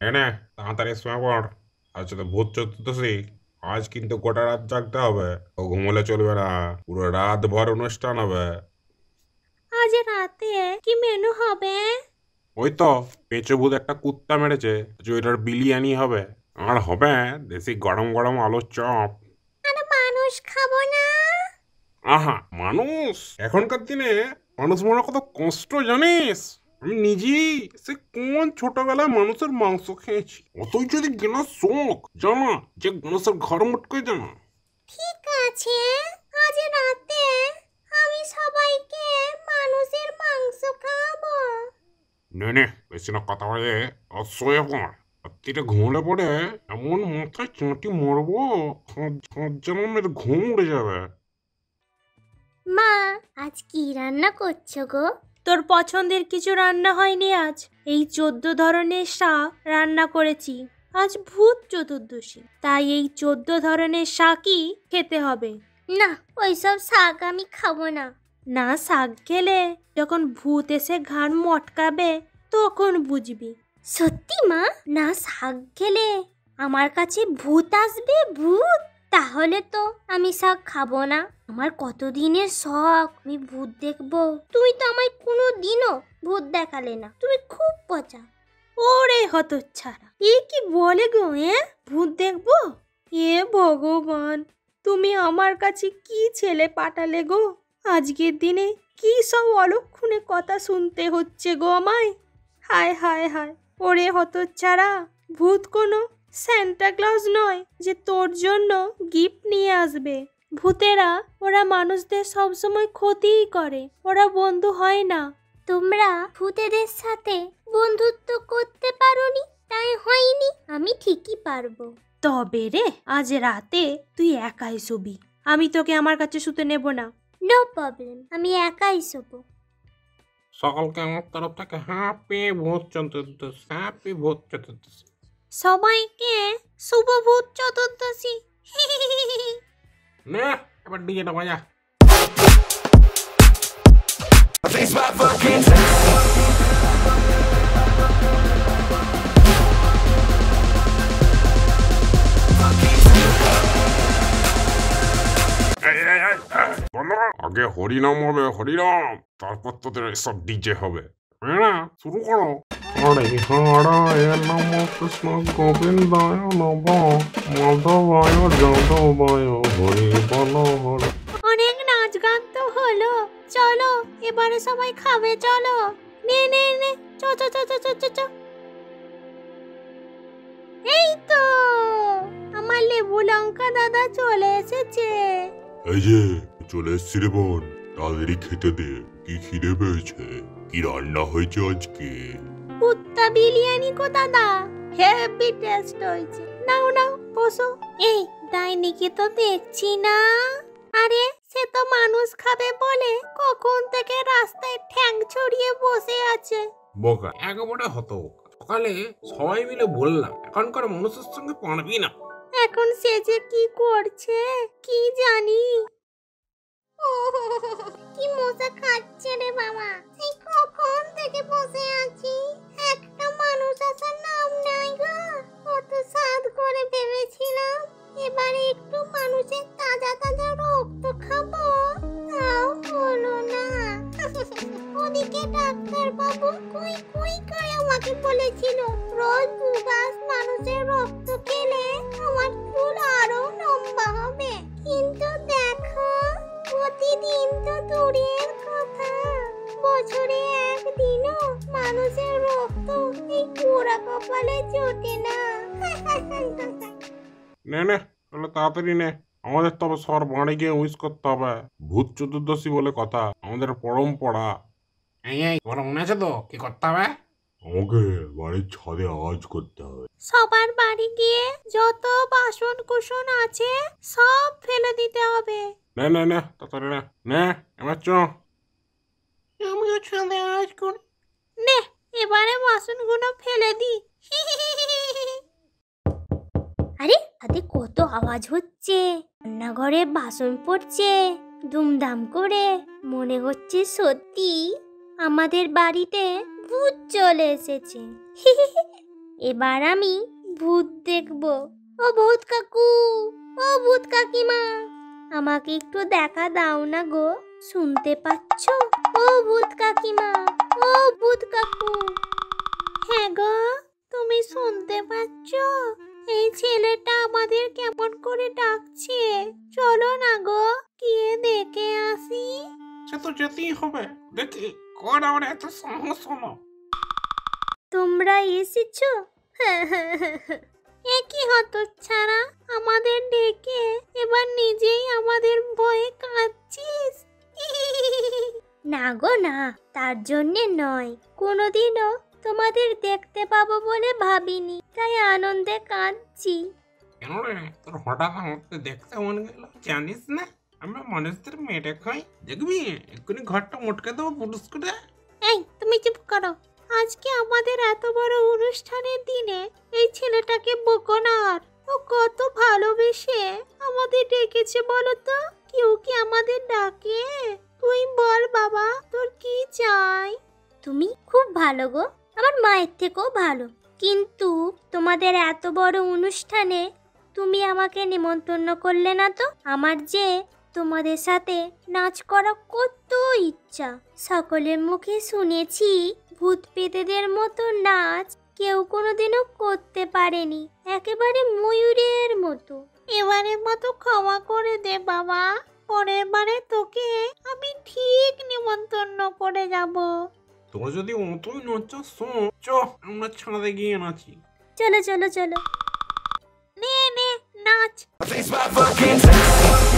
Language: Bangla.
নে নে, তাড়াতাড়ি শুয়ে পড়। আজ তো ভূত চতুর্দশী। আজ কিন্তু গোটা রাত জাগতে হবে। ও ঘুমোলে চলবে না। পুরো রাত ভর অনুষ্ঠান হবে। আজ রাতে কি মেনু হবে? ওই তো, পেঁচো ভূত একটা কুত্তা মেরেছে। আজ ওইটার বিরিয়ানি হবে। আর হবে দেশি গরম গরম আলুর চপ। আরে মানুষ খাবো না। আহা, মানুষ এখনকার দিনে মানুষ মরা কত কষ্ট জানিস? আমি নিজেই সে কোন ছোটবেলায় মানুষের মাংস খেয়েছি। অতই যদি গেনা শোক জানা যে মানুষের ঘর মুটকে জানা। ঠিক আছে, আজ রাতে আমি সবাইকে মানুষের মাংস খাওয়াবো। নে নে, বেশি না কথা বলে আর শুয়ে পড়। রাত্রিরে ঘুমলে পড়ে এমন মাথায় চাঁটি মারবো, যেন মেয়ের ঘুম উড়ে যাবে। মা, আজ কি রান্না করছো গো? তোর পছন্দের কিছু রান্না হয়নি আজ। এই 14 ধরনের শাক রান্না করেছি। আজ ভূত চতুর্দশী, তাই এই 14 ধরনের শাকই খেতে হবে। না, ওইসব শাক আমি খাবো না। না, শাক খেলে যখন ভূত এসে ঘাড় মটকাবে তখন বুঝবি। সত্যি মা? না, শাক খেলে আমার কাছে ভূত আসবে? ভূত? তাহলে তো আমি শাক খাবো না। আমার কতদিনের শখ আমি ভূত দেখবো। তুমি তো আমায় কোনো দিনও ভূত দেখালে না। তুমি খুব পচা। ওরে হতচ্ছাড়া, এ কি বলে গো? ভূত দেখবো? এ ভগবান, তুমি আমার কাছে কি ছেলে পাঠালে গো? আজকের দিনে কি সব অলক্ষণে কথা শুনতে হচ্ছে গো আমায়। হায় হায় হায়। ওরে হতচ্ছাড়া, ভূত কোনো স্যান্টা ক্লজ নয় যে তোর জন্য গিফট নিয়ে আসবে। ভূতেরা ওরা মানুষদের সবসময় ক্ষতিই করে, ওরা বন্ধু হয় না। তোমরা ভূতেদের সাথে বন্ধুত্ব করতে পারোনি, তাই হয়নি। আমি ঠিকই পারবো। তবে রে, আজ রাতে তুই একাই শুবি। আমি তোকে আমার কাছে শুতে নেব না। নো প্রবলেম, আমি একাই শুবো। সকলকে আমার তরফ থেকে হ্যাপি ভূত চতুর্দশী, হ্যাপি ভূত চতুর্দশী। সবাইকে শুভ ভূত চতুর্দশী। নে, এবার ডিজেটা বাজা। বন্ধ কর। আগে হরিনাম হবে, হরিনাম। তারপর তোদের এসব ডিজে হবে। হ্যাঁ, শুরু করো। হরে হরায় নম, কৃষ্ণ গোবিন্দায় নম, মাধবায় যাদবায় হরি বল হরে। অনেক নাচ গান তো হলো, চলো এবারে সবাই খাবে। চলো, নে নে নে, চ চ চ চ চ চ চ। এই তো আমার লেবু লঙ্কা দাদা চলে এসেছে। এই যে চলে এসছি রে বোন, তাড়াতাড়ি খেতে দে। কি খিদে পেয়েছে? কি রান্না হয়েছে আজকে? কুত্তা বিরিয়ানি গো দাদা, হেভি টেস্ট হয়েছে। নাও নাও, বসো। এই ডাইনিকে তো দেখছি না। আরে, সে তো মানুষ খাবে বলে কখন থেকে রাস্তায় ঠ্যাং ছড়িয়ে বসে আছে। বোকা একেবারে হতো। সকালে সবাই মিলে বললাম এখনকার মানুষের সঙ্গে পারবি না। এখন সে যে কি করছে কি জানি। কি মজা খাচ্ছে রে বাবা, এই কখন থেকে বসে আছি, একটা মানুষ আসার নাম নাই গো। কত স্বাদ করে ভেবেছিলাম এবারে একটু মানুষের তাজা তাজা রক্ত খাবো, তাও হলো না। ওদিকে ডাক্তার বাবু কই কই করে আমাকে বলেছিল রোজ 2 গ্লাস মানুষের রক্ত খেলে আমার চুল আরো লম্বা হবে। কিন্তু দেখো, প্রতিদিন তো দূরের কথা, বছরে একদিনও মানুষের রক্ত এই পোড়া কপালে জোটে না। নে নে, তাহলে তাড়াতাড়ি নে। আমাদের তবে সবার বাড়ি গিয়ে উইশ করতে হবে। ভূত চতুর্দশী বলে কথা, আমাদের পরম্পরা। এই তোমার মনে আছে তো কি করতে হবে? আমাকে বাড়ির ছাদে আওয়াজ করতে হবে। সবার বাড়ি গিয়ে যত বাসন কুসন আছে সব ফেলে দিতে হবে। নে নে নে, তাড়াতাড়ি নে। নে, এবার চ। আমিও ছাদে আওয়াজ করি। নে, এবারে বাসনগুলো ফেলে দি। আরে, তাতে কত আওয়াজ হচ্ছে। রান্নাঘরে বাসন পড়ছে দুমদাম করে। মনে হচ্ছে সত্যি আমাদের বাড়িতে ভূত চলে এসেছে। এবার আমি ভূত দেখব। ও ভূত কাকু, ও ভূত কাকিমা, আমাকে একটু দেখা দাও না গো। শুনতে পাচ্ছ? ও ভূত কাকিমা, ও ভূত কাকু। হ্যাঁ গো, তুমি শুনতে পাচ্ছ? এই ছেলেটা আমাদের কেমন করে ডাকছে। চলো না গো, গিয়ে দেখে আসি। সে তো যেতেই হবে। দেখি কর আমার এত সাহস হলো। তোমরা এসেছো? এ কি হতচ্ছাড়া, আমাদের ডেকে এবার নিজেই আমাদের ভয়ে কাঁদছিস? না গো না, তার জন্যে নয়। কোনোদিনও তোমাদের দেখতে পাবো বলে ভাবিনি, তাই আনন্দে কাঁদছি। কেন রে, তোর হঠাৎ আমাকে দেখতে মন গেল? জানিস না আমরা মানুষদের মেরে খাই? দেখবি এক্ষুনি ঘরটা মোটকে দেবো পুরুষ করে। এই তুমি চুপ করো। আজকে আমাদের এত বড় অনুষ্ঠানের দিনে এই ছেলেটাকে বকো না আর। ও কত ভালোবেসে আমাদের ডেকেছে বলো তো। কেউ কি আমাদের ডাকে? তুই বল বাবা, তোর কি চাই? তুমি খুব ভালো গো, আমার মায়ের থেকেও ভালো। কিন্তু তোমাদের এত বড় অনুষ্ঠানে তুমি আমাকে নিমন্ত্রণ করলে না তো। আমার যে তোমাদের সাথে নাচ করা কত ইচ্ছা। সকলের মুখে শুনেছি ভূত পেতেদের মতো নাচ কেউ কোনোদিনও করতে পারেনি, একেবারে ময়ূরের মতো। এবারের মতো ক্ষমা করে দে বাবা, পরের বারে তোকে আমি ঠিক নিমন্ত্রণ করে যাব। তোর যদি অতই নচ্ছা শোন, চ আমরা ছাদে গিয়ে নাচি। চলো চলো চলো, নে নে নাচ। Face my fucking time.